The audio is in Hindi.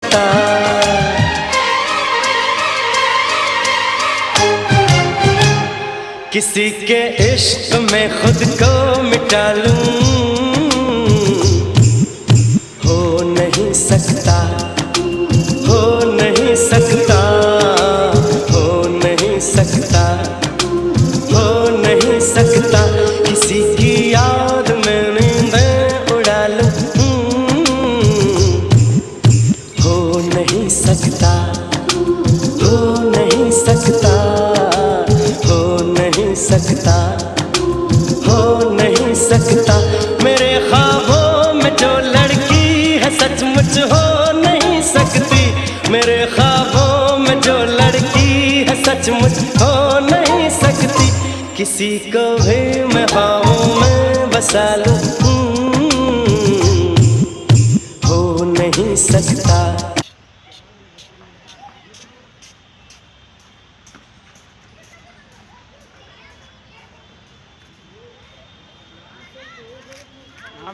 सकता। किसी के इश्क में खुद को मिटा लूं, हो नहीं सकता, हो नहीं सकता, हो नहीं सकता, हो नहीं सकता। किसी की याद में नींदें उड़ा लूं, हो नहीं सकता, हो नहीं सकता, हो नहीं सकता, हो नहीं सकता। मेरे ख्वाबों में जो लड़की है सचमुच हो नहीं सकती, मेरे ख्वाबों में जो लड़की है सचमुच हो नहीं सकती। किसी को भी मैं ख्वाबों में बसा लूं, हो नहीं सकता। हाँ